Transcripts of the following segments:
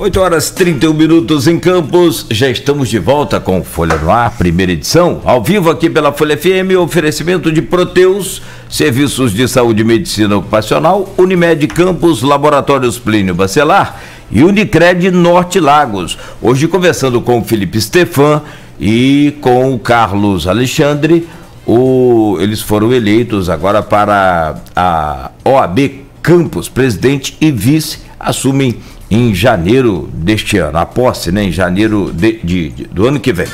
8h31 em Campos, já estamos de volta com Folha no Ar, primeira edição, ao vivo aqui pela Folha FM, oferecimento de Proteus, Serviços de Saúde e Medicina Ocupacional, Unimed Campos, Laboratórios Plínio Bacelar e Unicred Norte Lagos. Hoje conversando com o Felipe Stefan e com o Carlos Alexandre, eles foram eleitos agora para a OAB Campos, presidente e vice, assumem em janeiro deste ano, a posse, né, em janeiro do ano que vem.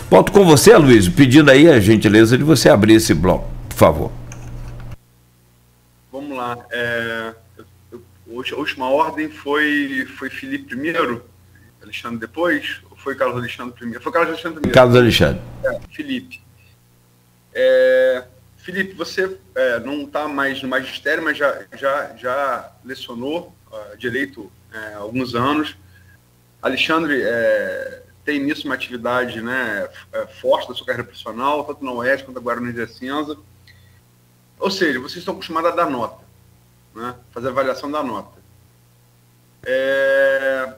Volto com você, Luiz, pedindo aí a gentileza de você abrir esse bloco, por favor. Vamos lá. A última ordem foi Felipe primeiro, Alexandre depois, ou foi Carlos Alexandre primeiro? Foi Carlos Alexandre primeiro. Carlos Alexandre. Felipe. Felipe, você não está mais no magistério, mas já lecionou direito há alguns anos. Alexandre tem nisso uma atividade, né, forte da sua carreira profissional, tanto na UESC quanto agora no Idecienza. Ou seja, vocês estão acostumados a dar nota, né, fazer avaliação da nota.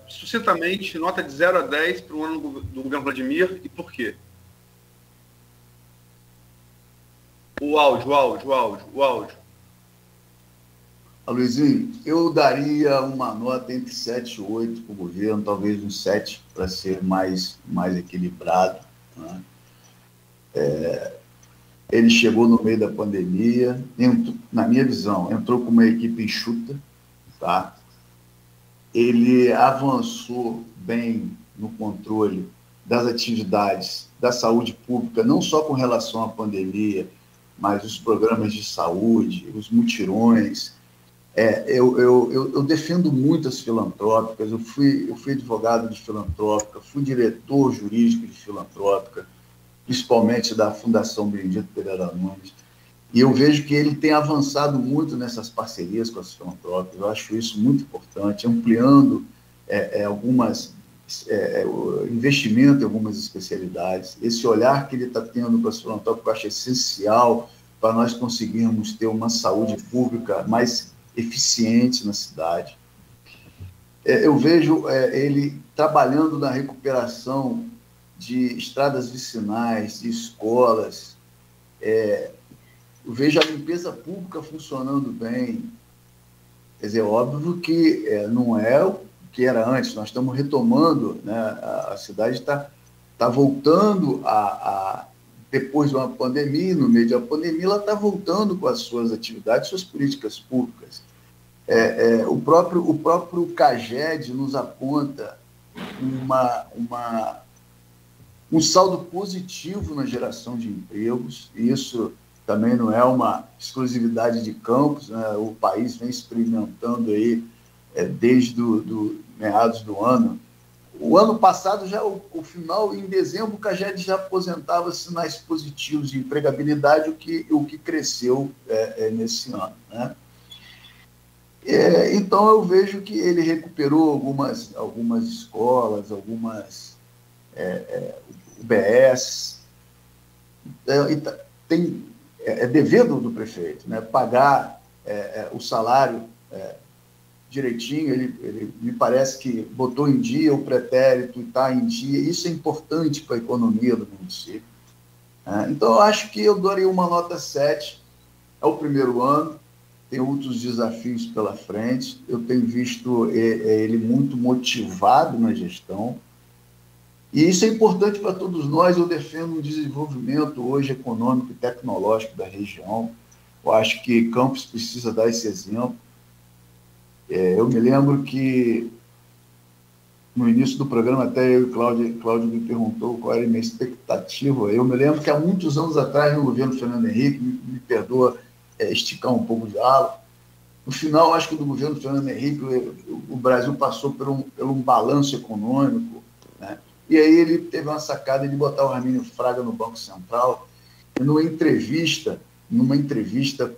Sucintamente, nota de 0 a 10 para o ano do governo Vladimir, e por quê? O áudio. Luizinho, eu daria uma nota entre 7 e 8 para o governo, talvez um 7 para ser mais equilibrado, né? Ele chegou no meio da pandemia, na minha visão, entrou com uma equipe enxuta, tá? Ele avançou bem no controle das atividades da saúde pública, não só com relação à pandemia, mas os programas de saúde, os mutirões. Eu defendo muito as filantrópicas, eu fui advogado de filantrópica, fui diretor jurídico de filantrópica, principalmente da Fundação Benedito Pereira Nunes, e eu vejo que ele tem avançado muito nessas parcerias com as filantrópicas. Eu acho isso muito importante, ampliando investimento em algumas especialidades. Esse olhar que ele está tendo com as filantrópicas eu acho essencial para nós conseguirmos ter uma saúde pública mais eficiente na cidade. Eu vejo ele trabalhando na recuperação de estradas vicinais, de escolas. Eu vejo a limpeza pública funcionando bem. Quer dizer, óbvio que não é o que era antes, nós estamos retomando, né? A cidade está voltando depois de uma pandemia, no meio da pandemia, ela está voltando com as suas atividades, suas políticas públicas. O próprio CAGED nos aponta um saldo positivo na geração de empregos, e isso também não é uma exclusividade de Campos, né? O país vem experimentando aí desde meados do ano. O ano passado, já o final, em dezembro, o CAGED já aposentava sinais positivos de empregabilidade, o que cresceu nesse ano, né? Então, eu vejo que ele recuperou algumas escolas, algumas UBS. É dever do prefeito, né, pagar o salário direitinho. Ele me parece que botou em dia o pretérito e está em dia. Isso é importante para a economia do município, né? Então, eu acho que eu daria uma nota 7. É o primeiro ano, tem outros desafios pela frente. Eu tenho visto ele muito motivado na gestão, e isso é importante para todos nós. Eu defendo um desenvolvimento hoje econômico e tecnológico da região. Eu acho que Campos precisa dar esse exemplo. Eu me lembro que, no início do programa, até eu e Cláudio me perguntou qual era a minha expectativa. Eu me lembro que há muitos anos atrás, no governo Fernando Henrique, me perdoa esticar um pouco de ala, no final, acho que do governo Fernando Henrique, o Brasil passou por um balanço econômico, né? E aí ele teve uma sacada de botar o Ramínio Fraga no Banco Central. E numa entrevista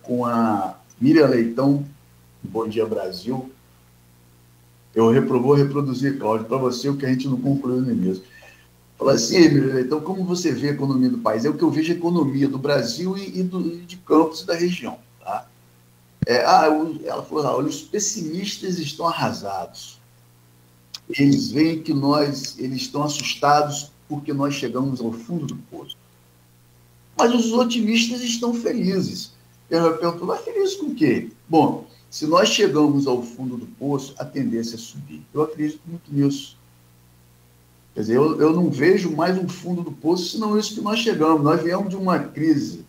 com a Miriam Leitão, do Bom Dia Brasil, vou reproduzir, Cláudio, para você o que a gente não concluiu no início. Fala assim: Miriam Leitão, como você vê a economia do país? É o que eu vejo a economia do Brasil e de Campos e da região, tá? Ela falou: olha, os pessimistas estão arrasados. eles veem que eles estão assustados porque nós chegamos ao fundo do poço. Mas os otimistas estão felizes. Eu pergunto, mas feliz com o quê? Bom, se nós chegamos ao fundo do poço, a tendência é subir. Eu acredito muito nisso. Quer dizer, eu não vejo mais um fundo do poço, senão isso que nós chegamos. Nós viemos de uma crise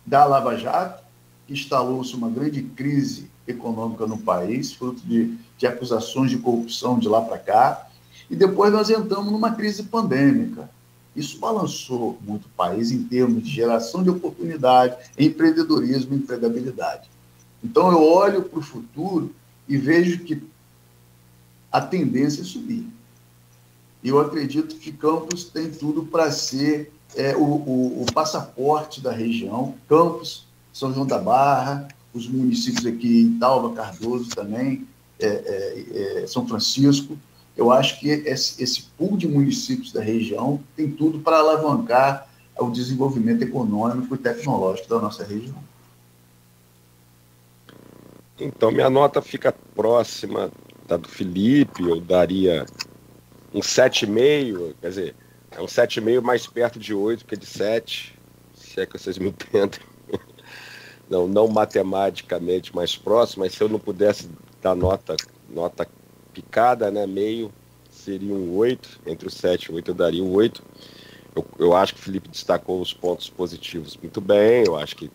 da Lava Jato, que instalou-se uma grande crise econômica no país, fruto de acusações de corrupção de lá para cá, e depois nós entramos numa crise pandêmica. Isso balançou muito o país em termos de geração de oportunidade, empreendedorismo e empregabilidade. Então, eu olho para o futuro e vejo que a tendência é subir. E eu acredito que Campos tem tudo para ser o passaporte da região. Campos, São João da Barra, os municípios aqui, Italva, Cardoso também, São Francisco. Eu acho que esse pool de municípios da região tem tudo para alavancar o desenvolvimento econômico e tecnológico da nossa região. Então, minha nota fica próxima da do Felipe, eu daria um 7,5, quer dizer, é um 7,5 mais perto de 8 que de 7, se é que vocês me entendem. Não matematicamente mais próximo, mas se eu não pudesse dar nota picada, né, meio, seria um 8, entre o 7 e o 8 eu daria um 8. Eu acho que o Felipe destacou os pontos positivos muito bem, eu acho que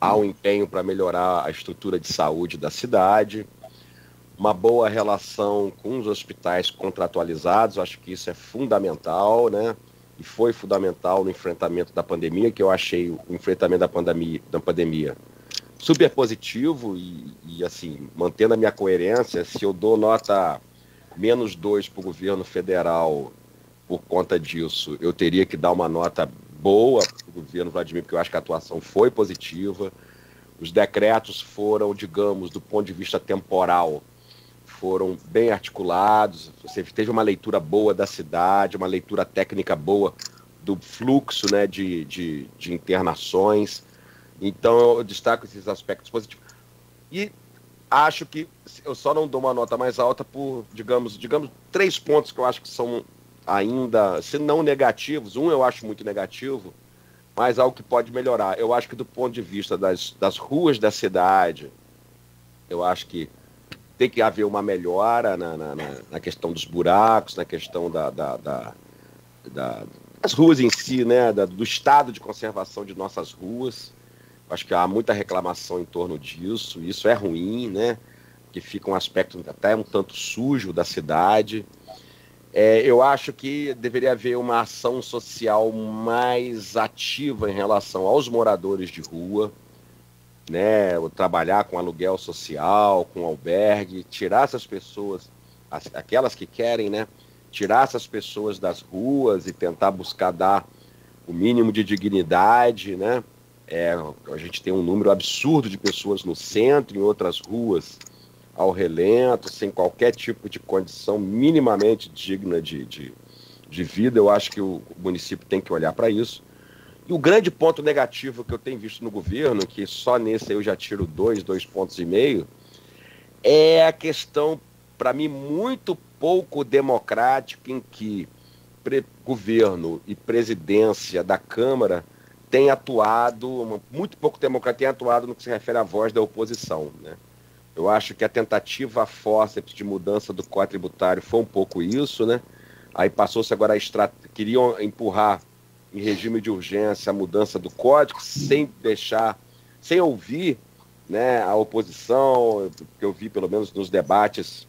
há um empenho para melhorar a estrutura de saúde da cidade, uma boa relação com os hospitais contratualizados, acho que isso é fundamental, né? E foi fundamental no enfrentamento da pandemia, que eu achei o enfrentamento da pandemia super positivo e assim, mantendo a minha coerência, se eu dou nota -2 para o governo federal por conta disso, eu teria que dar uma nota boa para o governo Vladimir, porque eu acho que a atuação foi positiva. Os decretos foram, digamos, do ponto de vista temporal, foram bem articulados, você teve uma leitura boa da cidade, uma leitura técnica boa do fluxo, né, de internações. Então eu destaco esses aspectos positivos. E acho que eu só não dou uma nota mais alta por, digamos 3 pontos que eu acho que são ainda, se não negativos. Um eu acho muito negativo, mas algo que pode melhorar. Eu acho que do ponto de vista das ruas da cidade, eu acho que tem que haver uma melhora na questão dos buracos, na questão das ruas em si, né, do estado de conservação de nossas ruas. Acho que há muita reclamação em torno disso, isso é ruim, né, que fica um aspecto até um tanto sujo da cidade. Eu acho que deveria haver uma ação social mais ativa em relação aos moradores de rua, né, trabalhar com aluguel social, com albergue, tirar essas pessoas, aquelas que querem, né, tirar essas pessoas das ruas e tentar buscar dar o mínimo de dignidade, né. A gente tem um número absurdo de pessoas no centro, em outras ruas ao relento, sem qualquer tipo de condição minimamente digna de vida. Eu acho que o município tem que olhar para isso. E o grande ponto negativo que eu tenho visto no governo, que só nesse aí eu já tiro 2 pontos e meio, é a questão, para mim, muito pouco democrática, em que governo e presidência da Câmara têm atuado, muito pouco democrático, têm atuado no que se refere à voz da oposição, né? Eu acho que a tentativa fórceps de mudança do Código Tributário foi um pouco isso, né? Aí passou-se agora queriam empurrar em regime de urgência a mudança do código, sem ouvir, né, a oposição, que eu vi pelo menos nos debates.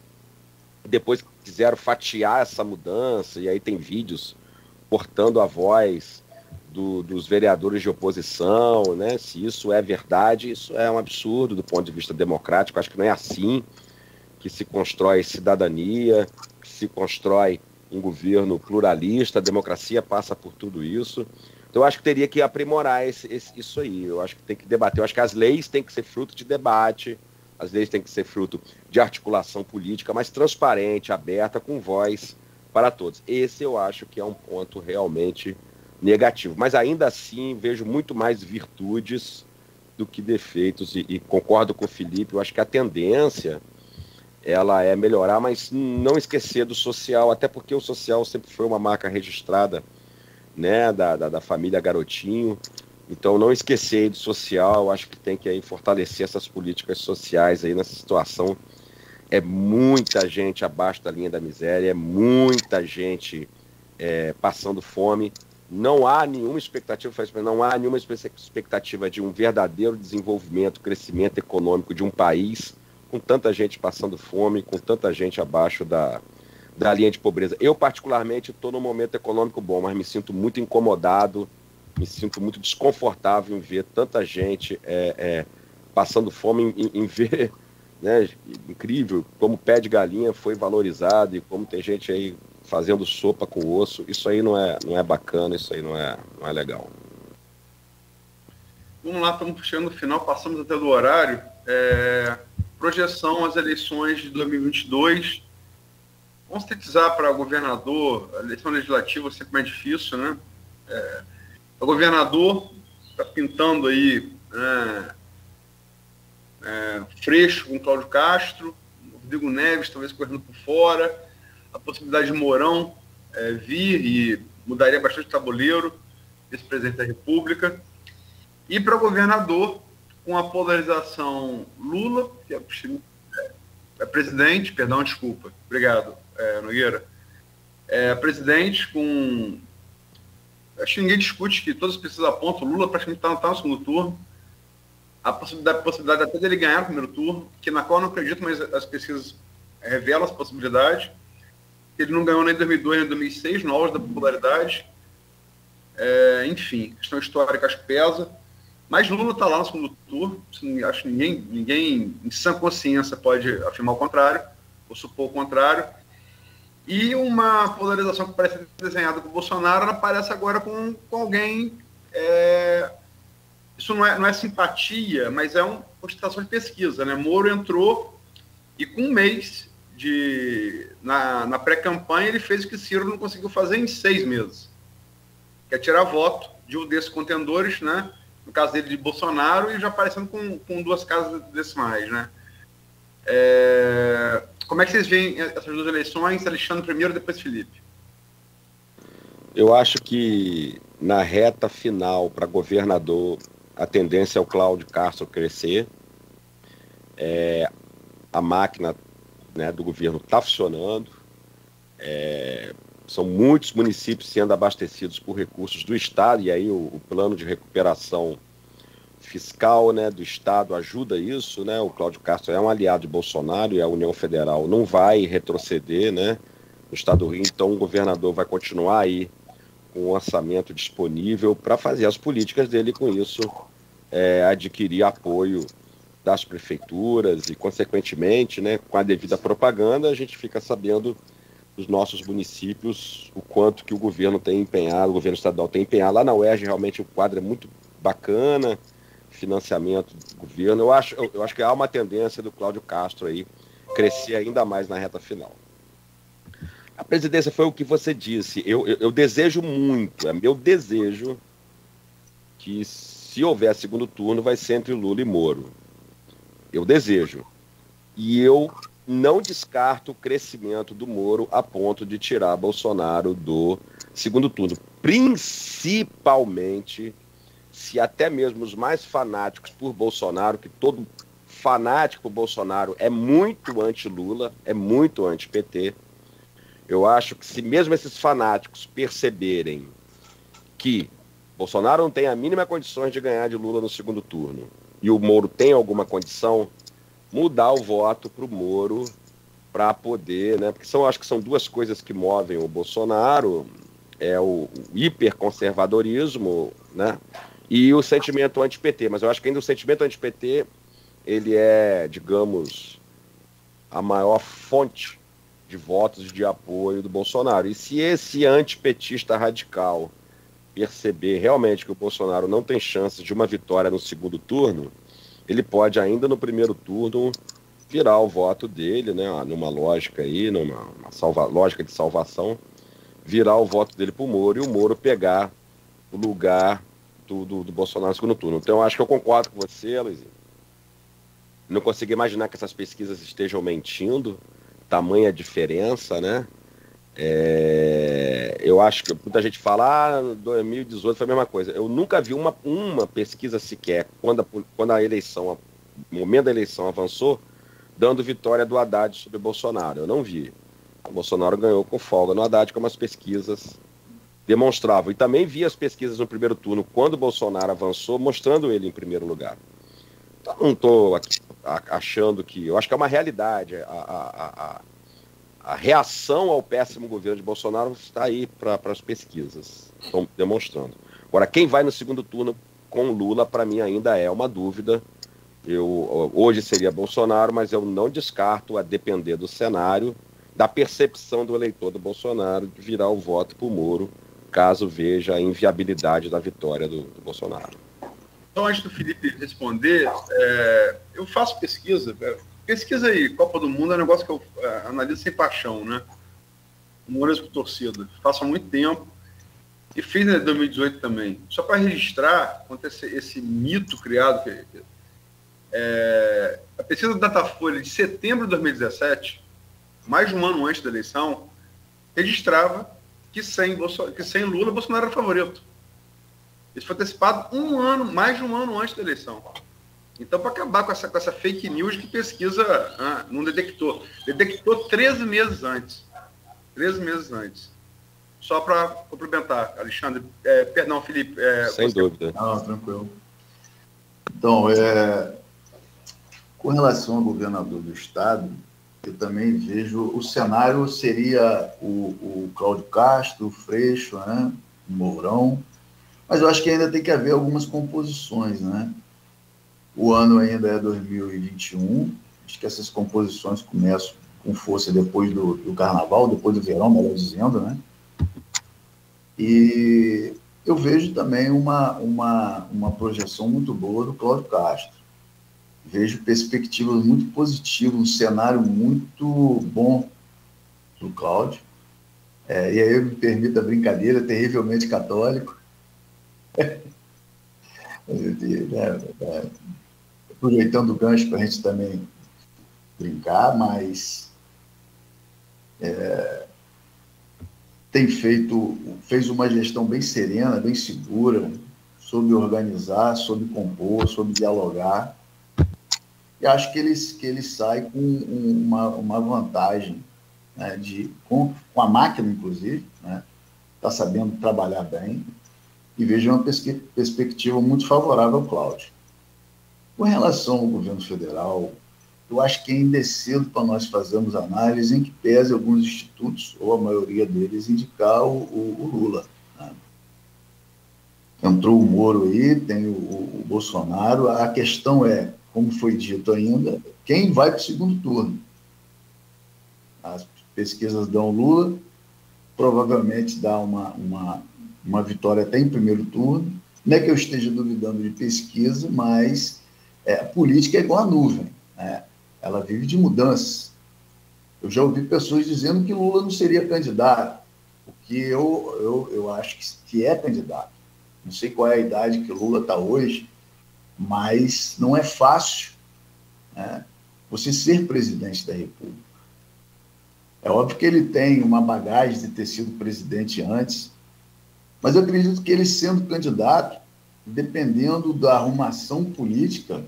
Depois quiseram fatiar essa mudança, e aí tem vídeos cortando a voz dos vereadores de oposição, né? Se isso é verdade, isso é um absurdo do ponto de vista democrático. Acho que não é assim que se constrói cidadania, que se constrói um governo pluralista. A democracia passa por tudo isso. Então eu acho que teria que aprimorar isso aí. Eu acho que tem que debater. Eu acho que as leis têm que ser fruto de debate, as leis têm que ser fruto de articulação política, mas transparente, aberta, com voz para todos. Esse eu acho que é um ponto realmente negativo. Mas ainda assim vejo muito mais virtudes do que defeitos. E concordo com o Felipe, eu acho que a tendência ela é melhorar, mas não esquecer do social, até porque o social sempre foi uma marca registrada, né, da família Garotinho. Então, não esquecer do social, acho que tem que aí fortalecer essas políticas sociais aí nessa situação. É muita gente abaixo da linha da miséria, é muita gente passando fome. Não há nenhuma expectativa, não há nenhuma expectativa de um verdadeiro desenvolvimento, crescimento econômico de um país com tanta gente passando fome, com tanta gente abaixo da linha de pobreza. Eu, particularmente, estou num momento econômico bom, mas me sinto muito incomodado, me sinto muito desconfortável em ver tanta gente passando fome, em ver, né, incrível como o pé de galinha foi valorizado e como tem gente aí fazendo sopa com osso. Isso aí não é bacana, isso aí não é legal. Vamos lá, estamos chegando no final, passamos até do horário. Projeção às eleições de 2022. Vamos sintetizar para governador, a eleição legislativa é sempre mais difícil, né? O governador está pintando aí Freixo com Cláudio Castro, Rodrigo Neves talvez correndo por fora, a possibilidade de Mourão vir e mudaria bastante o tabuleiro, vice-presidente da República. E para governador, com a polarização Lula, que é presidente, perdão, desculpa, obrigado, Nogueira, presidente com... Acho que ninguém discute que todas as pesquisas apontam, Lula praticamente está no segundo turno, a possibilidade até dele ganhar no primeiro turno, que na qual eu não acredito, mas as pesquisas revelam essa possibilidade. Ele não ganhou nem em 2002 nem em 2006, no auge da popularidade. Enfim, questão histórica acho que pesa. Mas Lula está lá no segundo turno. Acho que ninguém em sã consciência pode afirmar o contrário, ou supor o contrário. E uma polarização que parece desenhada por Bolsonaro, ela aparece agora com alguém... Isso não é simpatia, mas é uma constatação de pesquisa, né? Moro entrou e com um mês na pré-campanha ele fez o que Ciro não conseguiu fazer em 6 meses, que é tirar voto de um desses contendores, né? No caso dele de Bolsonaro, e já aparecendo com 2 casas decimais, né? Como é que vocês veem essas 2 eleições, Alexandre primeiro, depois Felipe? Eu acho que na reta final para governador a tendência é o Cláudio Castro crescer. A máquina, né, do governo está funcionando. São muitos municípios sendo abastecidos por recursos do Estado, e aí o plano de recuperação fiscal, né, do Estado ajuda isso, né? O Cláudio Castro é um aliado de Bolsonaro e a União Federal não vai retroceder, né, no Estado do Rio, então o governador vai continuar aí com o orçamento disponível para fazer as políticas dele, com isso adquirir apoio das prefeituras e, consequentemente, né, com a devida propaganda, a gente fica sabendo dos nossos municípios o quanto que o governo tem empenhado, o governo estadual tem empenhado. Lá na UERJ, realmente, o quadro é muito bacana, financiamento do governo. Eu acho que há uma tendência do Cláudio Castro aí crescer ainda mais na reta final. A presidência foi o que você disse. Eu desejo muito, é meu desejo que, se houver segundo turno, vai ser entre Lula e Moro. Eu desejo. E eu não descarto o crescimento do Moro a ponto de tirar Bolsonaro do segundo turno. Principalmente se até mesmo os mais fanáticos por Bolsonaro, que todo fanático por Bolsonaro é muito anti-Lula, é muito anti-PT. Eu acho que se mesmo esses fanáticos perceberem que Bolsonaro não tem a mínima condições de ganhar de Lula no segundo turno e o Moro tem alguma condição, mudar o voto para o Moro para poder, né? Porque acho que são 2 coisas que movem o Bolsonaro, o hiperconservadorismo, né? E o sentimento anti-PT. Mas eu acho que ainda o sentimento anti-PT, ele é, digamos, a maior fonte de votos de apoio do Bolsonaro. E se esse antipetista radical perceber realmente que o Bolsonaro não tem chance de uma vitória no segundo turno, ele pode ainda no primeiro turno virar o voto dele, né, numa lógica aí, lógica de salvação, virar o voto dele para o Moro e o Moro pegar o lugar do Bolsonaro no segundo turno. Então eu acho que eu concordo com você, Luizinho. Não consigo imaginar que essas pesquisas estejam mentindo, tamanha diferença, né? Eu acho que muita gente fala, 2018 foi a mesma coisa. Eu nunca vi uma pesquisa sequer, quando a eleição, o momento da eleição avançou, dando vitória do Haddad sobre Bolsonaro. Eu não vi. O Bolsonaro ganhou com folga no Haddad, como as pesquisas demonstravam. E também vi as pesquisas no primeiro turno, quando o Bolsonaro avançou, mostrando ele em primeiro lugar. Então, não estou achando que... Eu acho que é uma realidade. A reação ao péssimo governo de Bolsonaro está aí para as pesquisas. Estão demonstrando. Agora, quem vai no segundo turno com Lula, para mim, ainda é uma dúvida. Hoje seria Bolsonaro, mas eu não descarto, a depender do cenário, da percepção do eleitor do Bolsonaro, de virar o voto para o Moro, caso veja a inviabilidade da vitória do Bolsonaro. Então, antes do Felipe responder, eu faço pesquisa. Pesquisa aí, Copa do Mundo é um negócio que eu analiso sem paixão, né? Humorismo com torcida. Faço há muito tempo. E fiz em 2018 também. Só para registrar, quanto esse mito criado, a pesquisa do Datafolha de setembro de 2017, mais de um ano antes da eleição, registrava que sem Lula, Bolsonaro era favorito. Isso foi antecipado mais de um ano antes da eleição. Então, para acabar com essa fake news que pesquisa não detectou. Detectou 13 meses antes. 13 meses antes. Só para complementar, Alexandre. Perdão, Felipe. Sem dúvida. Tranquilo. Então, com relação ao governador do Estado, eu também vejo... O cenário seria o Cláudio Castro, o Freixo, né? O Mourão. Mas eu acho que ainda tem que haver algumas composições, né? O ano ainda é 2021, acho que essas composições começam com força depois do Carnaval, depois do verão, melhor dizendo, né? E eu vejo também uma projeção muito boa do Cláudio Castro. Vejo perspectivas muito positivas, um cenário muito bom do Cláudio. E aí eu me permito a brincadeira, terrivelmente católico. Aproveitando o gancho para a gente também brincar, mas fez uma gestão bem serena, bem segura, soube organizar, soube compor, soube dialogar, e acho que ele sai com uma vantagem, né, com a máquina, inclusive, né, está sabendo trabalhar bem, e vejo uma perspectiva muito favorável ao Cláudio. Com relação ao governo federal, eu acho que ainda é cedo para nós fazermos análise em que pese alguns institutos, ou a maioria deles, indicar o Lula. Né? Entrou o Moro aí, tem o Bolsonaro. A questão é, como foi dito ainda, quem vai para o segundo turno? As pesquisas dão Lula, provavelmente dá uma vitória até em primeiro turno. Não é que eu esteja duvidando de pesquisa, mas a política é igual a nuvem, né? Ela vive de mudanças. Eu já ouvi pessoas dizendo que Lula não seria candidato, porque eu acho que é candidato. Não sei qual é a idade que Lula está hoje, mas não é fácil, né, você ser presidente da República. É óbvio que ele tem uma bagagem de ter sido presidente antes, mas eu acredito que ele sendo candidato, dependendo da arrumação política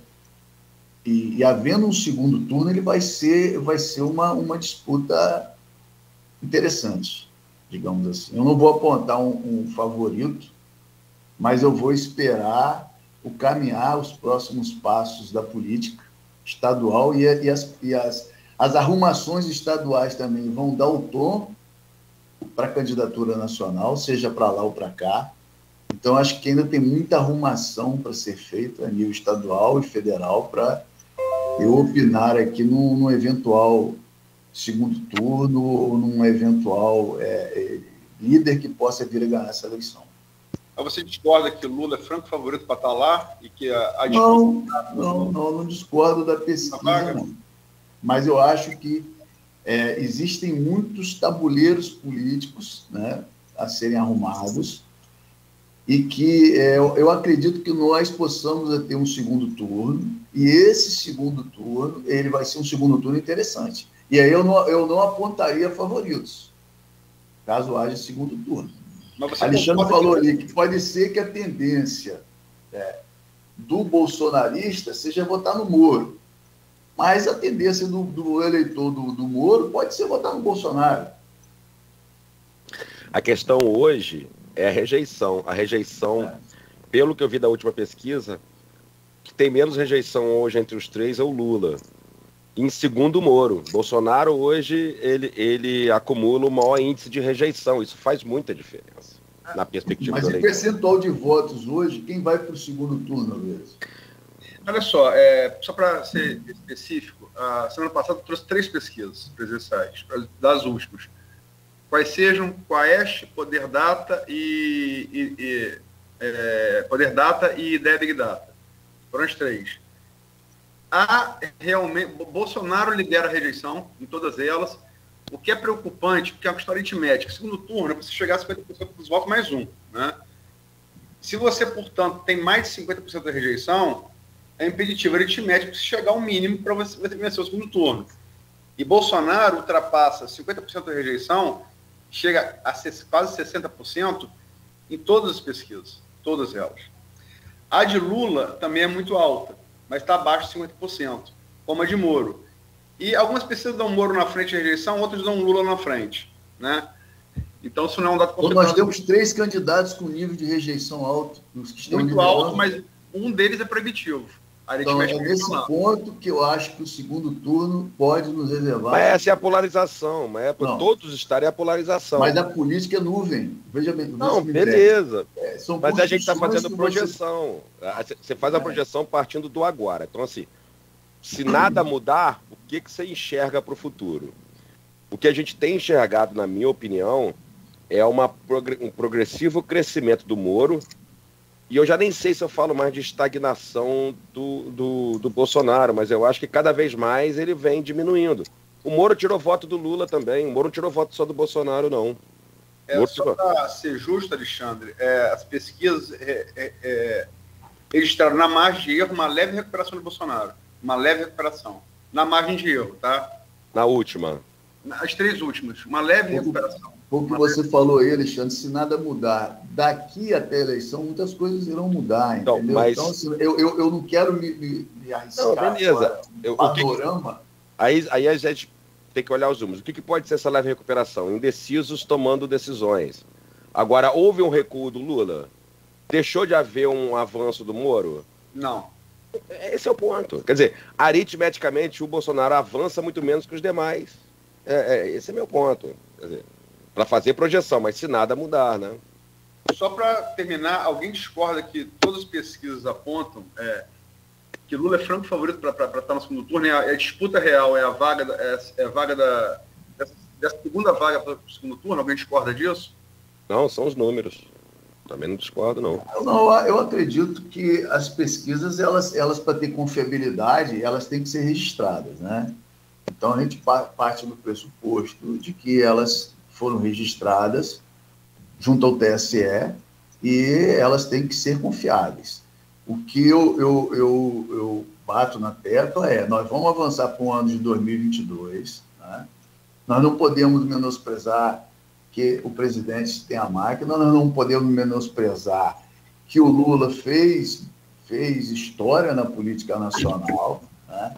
e havendo um segundo turno, ele vai ser uma disputa interessante, digamos assim. Eu não vou apontar um favorito, mas eu vou esperar o caminhar, os próximos passos da política estadual e as arrumações estaduais também vão dar o tom para a candidatura nacional, seja para lá ou para cá. Então, acho que ainda tem muita arrumação para ser feita a nível estadual e federal para eu opinar aqui num eventual segundo turno ou num eventual líder que possa vir a ganhar essa eleição. Mas você discorda que Lula é franco favorito para estar lá? E que Não discordo da pesquisa, não. Mas eu acho que existem muitos tabuleiros políticos, né, a serem arrumados, e que eu acredito que nós possamos ter um segundo turno, e esse segundo turno ele vai ser um segundo turno interessante. E aí eu não apontaria favoritos, caso haja segundo turno. Alexandre falou ali que pode ser que a tendência do bolsonarista seja votar no Moro, mas a tendência do eleitor do Moro pode ser votar no Bolsonaro. A questão hoje é a rejeição. A rejeição, pelo que eu vi da última pesquisa, que tem menos rejeição hoje entre os três é o Lula. Em segundo, o Moro. Bolsonaro hoje ele acumula o maior índice de rejeição. Isso faz muita diferença na perspectiva do eleitor. Mas em percentual de votos hoje, quem vai para o segundo turno, Luiz? Olha só para ser específico, a semana passada eu trouxe 3 pesquisas presidenciais, das últimas. Quais sejam Quaest, Poder Data e Poder Data e Ideia Big Data. Foram as 3. Realmente, Bolsonaro lidera a rejeição em todas elas, o que é preocupante, porque é uma questão aritmética. Segundo turno, é você chegar a 50% dos votos mais um. Né? Se você, portanto, tem mais de 50% da rejeição, é impeditivo aritmético para você chegar ao mínimo para você vencer o segundo turno. E Bolsonaro ultrapassa 50% da rejeição, chega a quase 60% em todas as pesquisas, todas elas. A de Lula também é muito alta, mas está abaixo de 50%, como a de Moro. E algumas pesquisas dão Moro na frente de rejeição, outras dão Lula na frente. Né? Então, isso não é um dado confiável. Nós temos 3 candidatos com nível de rejeição alto. Muito alto, mas um deles é proibitivo. Então, é nesse ponto que eu acho que o segundo turno pode nos reservar. Mas essa é a polarização, mas é para todos estarem a polarização. Mas a política é nuvem. Veja bem. Não, beleza. Mas a gente está fazendo projeção. Você faz a projeção partindo do agora. Então, assim, se nada mudar, o que você enxerga para o futuro? O que a gente tem enxergado, na minha opinião, é um progressivo crescimento do Moro. E eu já nem sei se eu falo mais de estagnação do Bolsonaro, mas eu acho que cada vez mais ele vem diminuindo. O Moro tirou voto do Lula também, o Moro não tirou voto só do Bolsonaro, não. Só para ser justo, Alexandre, as pesquisas registraram na margem de erro uma leve recuperação do Bolsonaro. Uma leve recuperação. Na margem de erro, tá? Na última. As 3 últimas, uma leve recuperação. O que você falou aí, Alexandre, se nada mudar daqui até a eleição, muitas coisas irão mudar, entendeu? Então, mas... Então assim, eu não quero me arriscar. Não, beleza. Panorama. Aí a gente tem que olhar os números. O que pode ser essa leve recuperação? Indecisos tomando decisões. Agora, houve um recuo do Lula? Deixou de haver um avanço do Moro? Não. Esse é o ponto. Quer dizer, aritmeticamente, o Bolsonaro avança muito menos que os demais. Esse é meu ponto. Quer dizer, para fazer projeção, mas se nada mudar, né? Só para terminar, alguém discorda que todas as pesquisas apontam que Lula é franco favorito para estar no segundo turno, a disputa real é a vaga dessa segunda vaga para o segundo turno? Alguém discorda disso? Não, são os números. Também não discordo, não. Eu acredito que as pesquisas, elas para ter confiabilidade, elas têm que ser registradas, né? Então, a gente parte do pressuposto de que elas foram registradas junto ao TSE e elas têm que ser confiáveis. O que eu bato na tecla nós vamos avançar para o ano de 2022, né? Nós não podemos menosprezar que o presidente tem a máquina, nós não podemos menosprezar que o Lula fez história na política nacional, né?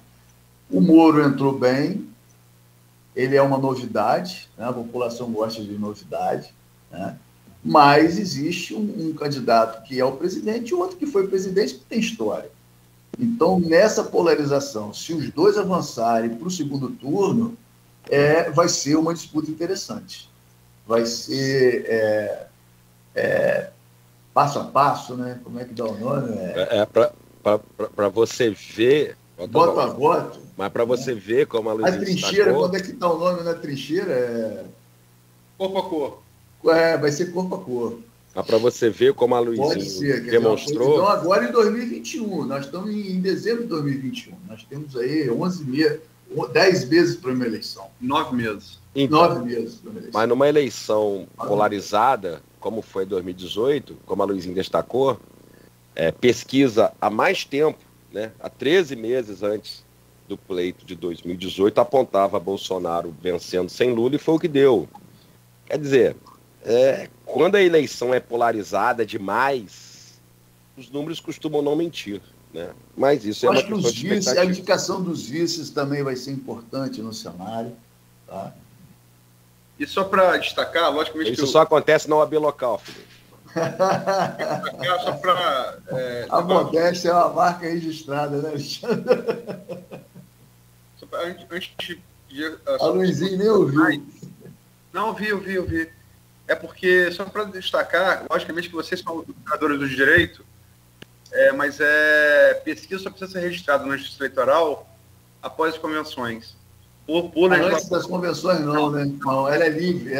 O Moro entrou bem, ele é uma novidade, né? A população gosta de novidade, né? Mas existe um candidato que é o presidente e outro que foi presidente que tem história. Então, nessa polarização, se os dois avançarem para o segundo turno, vai ser uma disputa interessante. Vai ser passo a passo, né? Como é que dá o nome? Para você ver... Voto a voto. Mas para você ver como a Luizinha A trincheira, quando é que está o nome na trincheira? Corpo a corpo. Vai ser corpo a corpo. Mas para você ver como a Luizinha demonstrou... Então, agora em 2021, nós estamos em dezembro de 2021. Nós temos aí 10 meses para uma eleição. 9 meses. Então, 9 meses para uma eleição. Mas numa eleição polarizada, como foi em 2018, como a Luizinha destacou, pesquisa há mais tempo, né, há 13 meses antes do pleito de 2018, apontava Bolsonaro vencendo sem Lula e foi o que deu. Quer dizer, quando a eleição é polarizada demais, os números costumam não mentir, né? Mas isso é uma questão de expectativa. A indicação dos vices também vai ser importante no cenário. Tá? E só para destacar, logicamente... Isso só acontece na OAB local, Felipe. Só para... a modéstia é uma marca registrada, né, Alexandre? Antes de... A Luizinha nem ouviu. Não, ouvi. É porque, só para destacar, logicamente que vocês são educadores do direito, mas pesquisa só precisa ser registrada na Justiça Eleitoral após as convenções. Antes das convenções não, né? Não, ela é livre.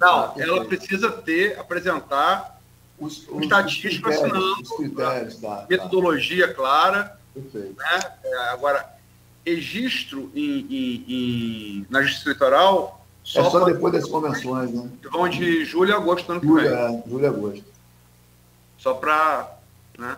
Não, ela precisa apresentar os estatísticos assinando, os critérios, metodologia clara. Perfeito. Né? Agora, registro na Justiça Eleitoral... Só depois das convenções, né? Vão de julho a agosto do ano que vem. Julho a agosto. Só para... Né,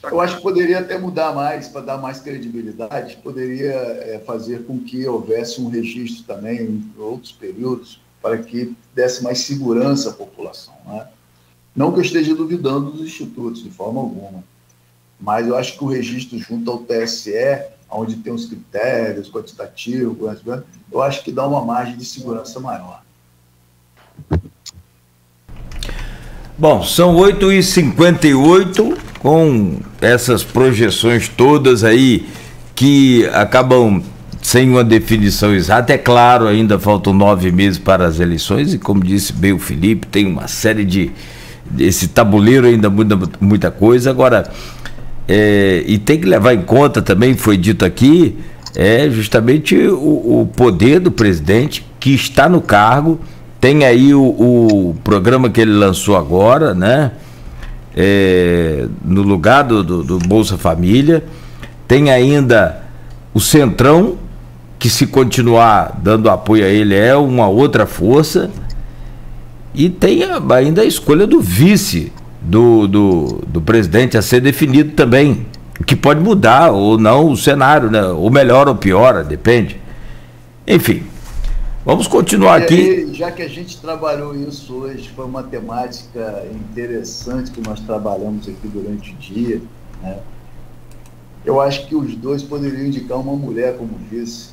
eu acho que poderia até mudar mais, para dar mais credibilidade, poderia fazer com que houvesse um registro também em outros períodos, para que desse mais segurança à população. Né? Não que eu esteja duvidando dos institutos, de forma alguma, mas eu acho que o registro junto ao TSE, onde tem os critérios quantitativos, eu acho que dá uma margem de segurança maior. Bom, são 8h58, com essas projeções todas aí que acabam sem uma definição exata. É claro, ainda faltam 9 meses para as eleições e, como disse bem o Felipe, tem uma série esse tabuleiro ainda muda muita coisa. Agora, e tem que levar em conta também, foi dito aqui, justamente o poder do presidente que está no cargo. Tem aí o programa que ele lançou agora, né? No lugar do Bolsa Família. Tem ainda o Centrão, que se continuar dando apoio a ele é uma outra força. E tem ainda a escolha do vice do presidente a ser definido também, o que pode mudar ou não o cenário, né? Ou melhor ou pior, depende. Enfim, vamos continuar aqui. Já que a gente trabalhou isso hoje, foi uma temática interessante que nós trabalhamos aqui durante o dia, né? Eu acho que os dois poderiam indicar uma mulher como vice.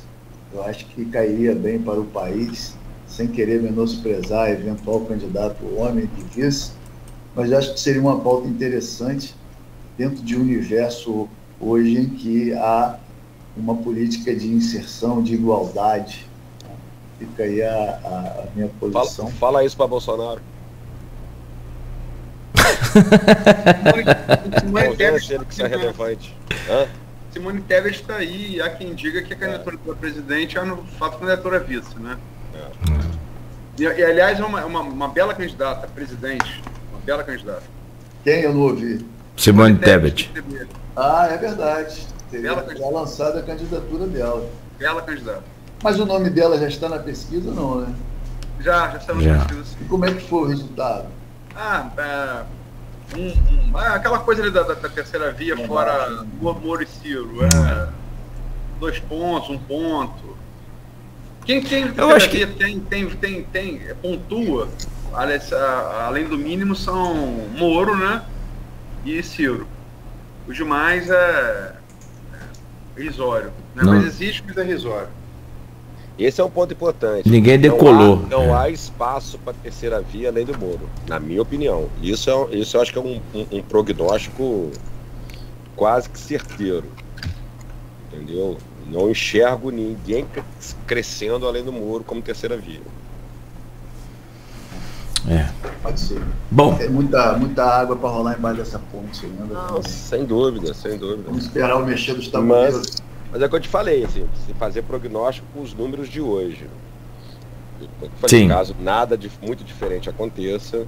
Eu acho que cairia bem para o país, sem querer menosprezar eventual candidato homem de vice, mas acho que seria uma pauta interessante dentro de um universo hoje em que há uma política de inserção, de igualdade. Fica aí a minha posição. Fala isso para Bolsonaro. Simone Tebet ele que isso é relevante. Simone Tebet está aí, e há quem diga que a candidatura do presidente é, no fato, candidatura vice, né? E aliás, é uma bela candidata, presidente. Uma bela candidata. Quem eu não ouvi? Simone Tebet. É verdade. Teria lançado a candidatura dela. Bela candidata. Mas o nome dela já está na pesquisa ou não, né? Já está na pesquisa. E como é que foi o resultado? Aquela coisa ali da terceira via, fora Moro e Ciro. 2 pontos, 1 ponto. Quem eu acho que pontua, além do mínimo, são Moro, né? E Ciro. Os demais é irrisório. Né? Mas existe, mas é irrisório. Esse é um ponto importante. Ninguém decolou. Não há espaço para terceira via além do Moro, na minha opinião. Isso eu acho que é um prognóstico quase que certeiro. Entendeu? Não enxergo ninguém crescendo além do Moro como terceira via. Pode ser. Bom. Tem muita água para rolar embaixo dessa ponte ainda. Não, sem dúvida. Vamos esperar o mexer dos tabuleiros. Mas é o que eu te falei, assim, se fazer prognóstico com os números de hoje. Sim. Caso nada de muito diferente aconteça.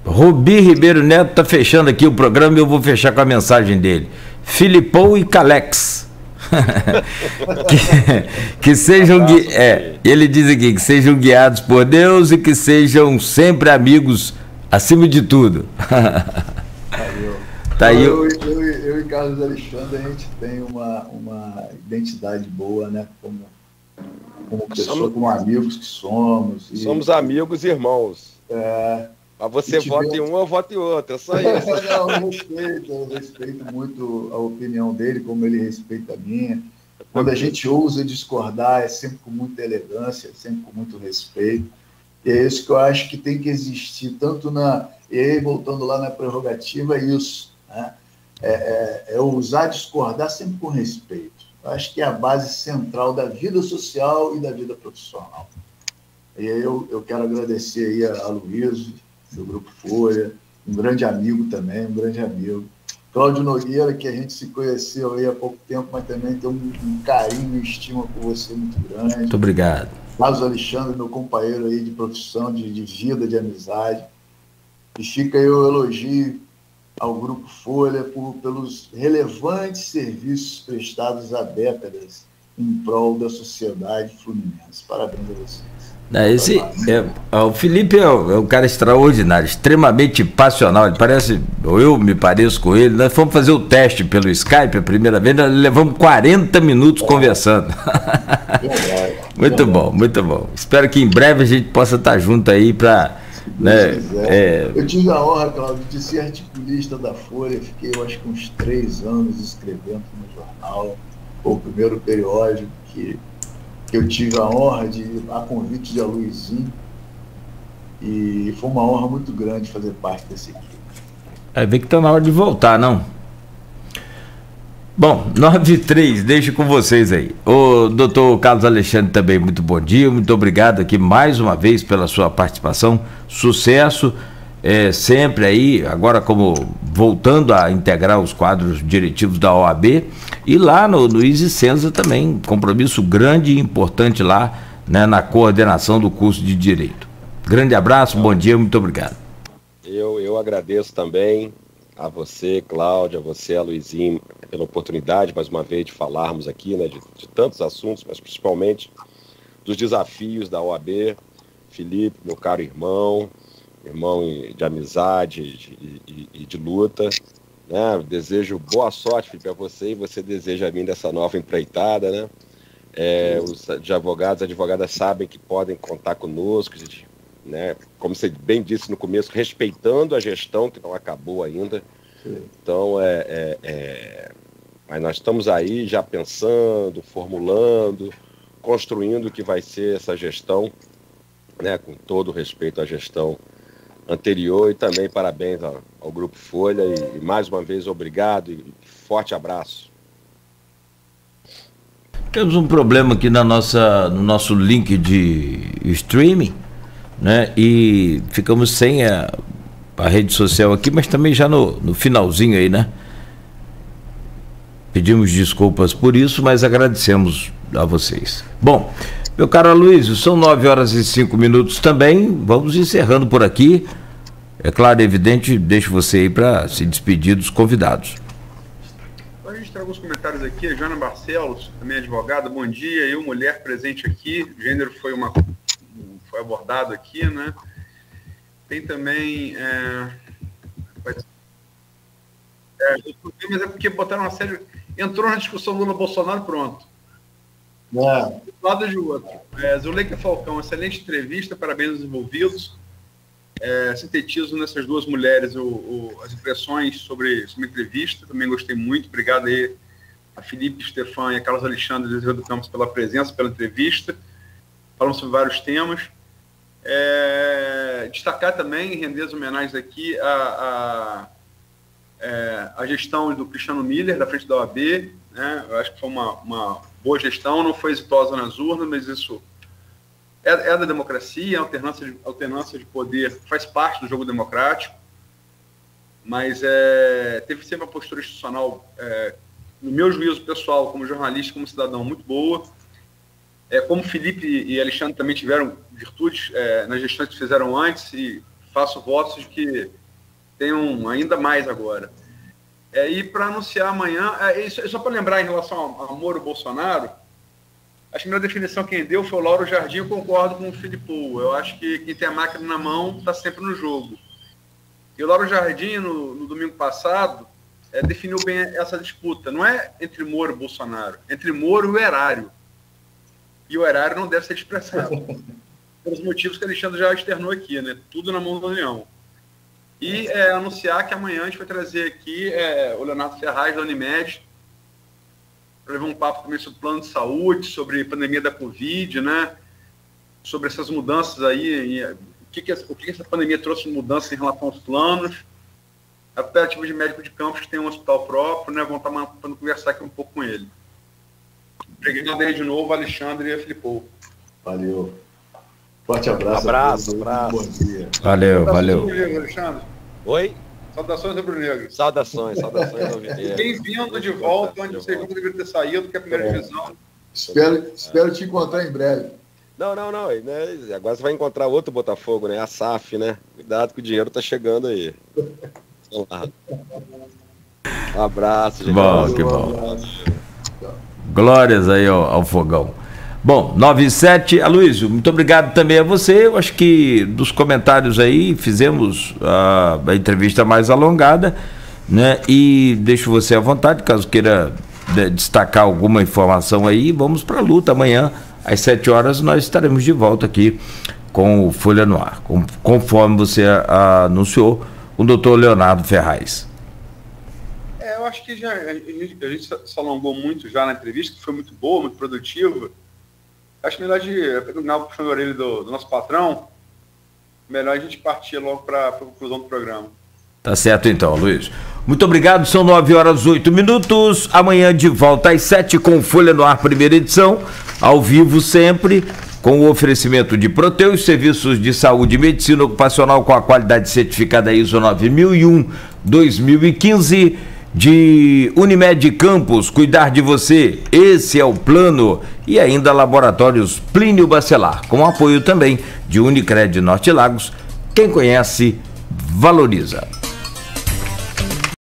Rubi Ribeiro Neto está fechando aqui o programa e eu vou fechar com a mensagem dele. Filipão e Calex. que sejam ele diz aqui que sejam guiados por Deus e que sejam sempre amigos acima de tudo. Tá aí. Eu e Carlos Alexandre, a gente tem uma identidade boa, né? Como pessoa, como amigos que somos. Somos amigos e irmãos. Mas você vota em um, eu voto em outro, é só isso. Eu respeito muito a opinião dele, como ele respeita a minha. Quando a gente ousa discordar, é sempre com muita elegância, é sempre com muito respeito. E é isso que eu acho que tem que existir, tanto E aí, voltando lá na prerrogativa, é isso, né? É ousar discordar sempre com respeito. Eu acho que é a base central da vida social e da vida profissional. E aí eu quero agradecer aí a Luísio, do Grupo Folha, um grande amigo também, um grande amigo. Cláudio Nogueira, que a gente se conheceu aí há pouco tempo, mas também tem um carinho e estima por você muito grande. Muito obrigado. Carlos Alexandre, meu companheiro aí de profissão, de vida, de amizade. E fica aí o elogio ao Grupo Folha pelos relevantes serviços prestados há décadas em prol da sociedade fluminense. Parabéns a vocês. O Felipe é um cara extraordinário, extremamente passional. Ele parece, ou eu me pareço com ele. Nós fomos fazer o teste pelo Skype a primeira vez, nós levamos 40 minutos conversando. Muito bom, muito bom. Espero que em breve a gente possa estar junto aí para. Né, Eu tive a honra, Cláudio, de ser articulista da Folha. Fiquei, eu acho que uns 3 anos escrevendo no jornal, o primeiro periódico que eu tive a honra a convite de Luizinho, e foi uma honra muito grande fazer parte dessa equipe. Vê que está na hora de voltar, não? Bom, 9h03, deixo com vocês aí. O doutor Carlos Alexandre também, muito bom dia, muito obrigado aqui mais uma vez pela sua participação, sucesso, sempre aí, agora como voltando a integrar os quadros diretivos da OAB, e lá no Easy Senza também, compromisso grande e importante lá, né, na coordenação do curso de Direito. Grande abraço, bom dia, muito obrigado. Eu agradeço também a você, Cláudio, a você, a Luizinho, pela oportunidade, mais uma vez, de falarmos aqui, né, de tantos assuntos, mas principalmente dos desafios da OAB. Felipe, meu caro irmão de amizade e de luta, né? Desejo boa sorte, Felipe, a você, e você deseja a mim dessa nova empreitada, né? Os advogadas sabem que podem contar conosco, né? Como você bem disse no começo, respeitando a gestão, que não acabou ainda. Então, mas nós estamos aí já pensando, formulando, construindo o que vai ser essa gestão, né? Com todo respeito à gestão anterior, e também parabéns ao Grupo Folha, e mais uma vez obrigado e forte abraço. Temos um problema aqui no nosso link de streaming, né? E ficamos sem a rede social aqui, mas também já no finalzinho aí, né? Pedimos desculpas por isso, mas agradecemos a vocês. Bom, meu caro Aloysio, são 9h05 também, vamos encerrando por aqui. É claro, evidente, deixo você aí para se despedir dos convidados. A gente tem alguns comentários aqui. A Joana Barcelos, também advogada, bom dia. Eu, mulher, presente aqui. Gênero foi abordado aqui, né? Tem também... mas é porque botaram uma série... Entrou na discussão Lula-Bolsonaro, pronto. De um lado e de outro. Zuleika Falcão, excelente entrevista, parabéns aos envolvidos. Sintetizo nessas duas mulheres as impressões sobre a entrevista, também gostei muito, obrigado aí a Felipe, Stefan e a Carlos Alexandre de Azevedo Campos pela presença, pela entrevista. Falamos sobre vários temas. Destacar também, render as homenagens aqui a gestão do Cristiano Miller, da frente da OAB, né? Eu acho que foi uma boa gestão, não foi exitosa nas urnas, mas isso é da democracia, a alternância de poder faz parte do jogo democrático, mas teve sempre uma postura institucional, no meu juízo pessoal, como jornalista, como cidadão, muito boa. Como Felipe e Alexandre também tiveram virtudes nas gestões que fizeram antes, e faço votos de que tenham ainda mais agora. E para anunciar amanhã, só para lembrar em relação a Moro Bolsonaro, acho que a melhor definição quem deu foi o Lauro Jardim. Eu concordo com o Filipão. Eu acho que quem tem a máquina na mão está sempre no jogo. E o Lauro Jardim, no domingo passado, definiu bem essa disputa. Não é entre Moro e Bolsonaro, entre Moro e o erário. E o erário não deve ser expressado. Pelos motivos que o Alexandre já externou aqui, né? Tudo na mão da União. E anunciar que amanhã a gente vai trazer aqui o Leonardo Ferraz, da Unimed, para levar um papo também sobre plano de saúde, sobre a pandemia da Covid, né? Sobre essas mudanças aí, o que essa pandemia trouxe de mudança em relação aos planos. A cooperativa de médico de Campos, que tem um hospital próprio, né? Vão estar mandando conversar aqui um pouco com ele. Obrigado aí de novo, Alexandre e Filipão. Valeu. Forte abraço. Abraço. Bom dia. Valeu. Alexandre. Oi? Saudações rubro-negro. Saudações. Bem-vindo de volta, onde você nunca deveria ter saído, que é a primeira divisão. Espero te encontrar em breve. Não. Né? Agora você vai encontrar outro Botafogo, né? A SAF, né? Cuidado que o dinheiro tá chegando aí. Um abraço, gente. Bom, que bom. Glórias aí ao fogão. Bom, 9h07. Aloysio, muito obrigado também a você. Eu acho que dos comentários aí fizemos a entrevista mais alongada, né? E deixo você à vontade, caso queira destacar alguma informação aí. Vamos para a luta amanhã, às 7 horas, nós estaremos de volta aqui com o Folha no Ar, conforme você anunciou, o doutor Leonardo Ferraz. Eu acho que a gente se alongou muito já na entrevista, que foi muito boa, muito produtiva. Acho melhor pegar o puxão de orelha do nosso patrão, melhor a gente partir logo para a conclusão do programa. Tá certo então, Luiz. Muito obrigado, são 9h08. Amanhã de volta às 7 com Folha no Ar, primeira edição, ao vivo sempre, com o oferecimento de Proteus, serviços de saúde e medicina ocupacional com a qualidade certificada ISO 9001-2015, de Unimed Campos, cuidar de você, esse é o plano, e ainda Laboratórios Plínio Bacelar, com apoio também de Unicred Norte Lagos, quem conhece, valoriza.